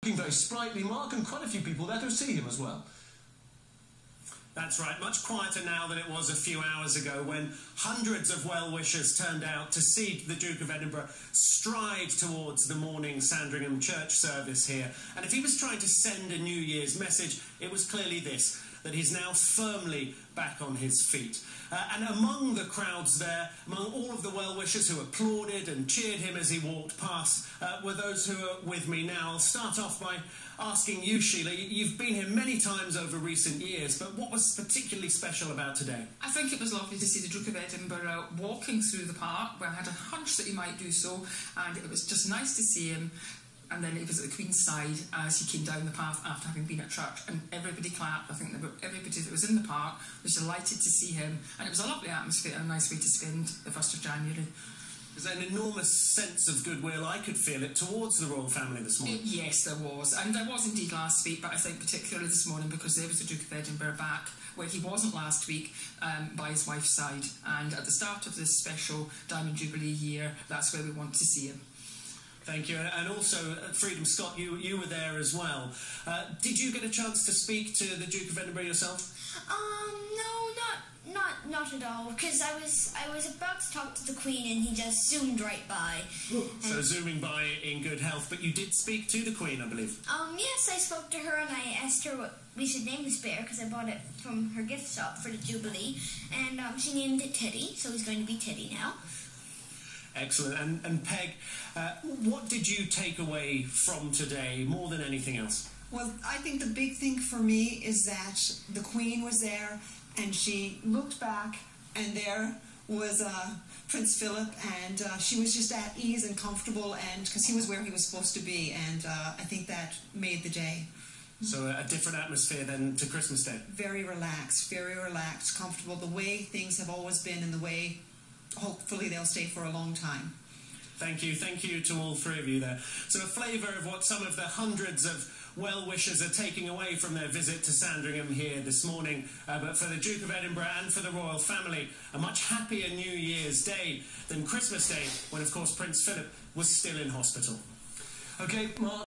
Looking very sprightly, Mark, and quite a few people there to see him as well. That's right, much quieter now than it was a few hours ago when hundreds of well-wishers turned out to see the Duke of Edinburgh stride towards the morning Sandringham church service here. And if he was trying to send a New Year's message, it was clearly this, that he's now firmly back on his feet. And among the crowds there, among all of the well-wishers who applauded and cheered him as he walked past, were those who are with me now. I'll start off by asking you, Sheila, you've been here many times over recent years, but what was particularly special about today? I think it was lovely to see the Duke of Edinburgh walking through the park, where I had a hunch that he might do so, and it was just nice to see him. And then it was at the Queen's side as he came down the path after having been at church, and everybody clapped. I think everybody that was in the park was delighted to see him, and it was a lovely atmosphere and a nice way to spend the 1st of January. Was there an enormous sense of goodwill? I could feel it towards the royal family this morning. Yes, there was, and there was indeed last week, but I think particularly this morning because there was the Duke of Edinburgh back where he wasn't last week by his wife's side, and at the start of this special Diamond Jubilee year, that's where we want to see him. Thank you. And also, Freedom Scott, you were there as well. Did you get a chance to speak to the Duke of Edinburgh yourself? No, not at all, because I was about to talk to the Queen and he just zoomed right by. So zooming by in good health, but you did speak to the Queen, I believe? Yes, I spoke to her and I asked her what we should name this bear, because I bought it from her gift shop for the Jubilee, and she named it Teddy, so he's going to be Teddy now. Excellent. And Peg, what did you take away from today more than anything else? Well, I think the big thing for me is that the Queen was there and she looked back and there was Prince Philip, and she was just at ease and comfortable, and because he was where he was supposed to be, and I think that made the day. So a different atmosphere than to Christmas Day? Very relaxed, comfortable, the way things have always been and the way hopefully they'll stay for a long time. Thank you to all three of you there. So a flavour of what some of the hundreds of well-wishers are taking away from their visit to Sandringham here this morning. But for the Duke of Edinburgh and for the royal family, a much happier New Year's Day than Christmas Day, when of course Prince Philip was still in hospital. OK, Mark.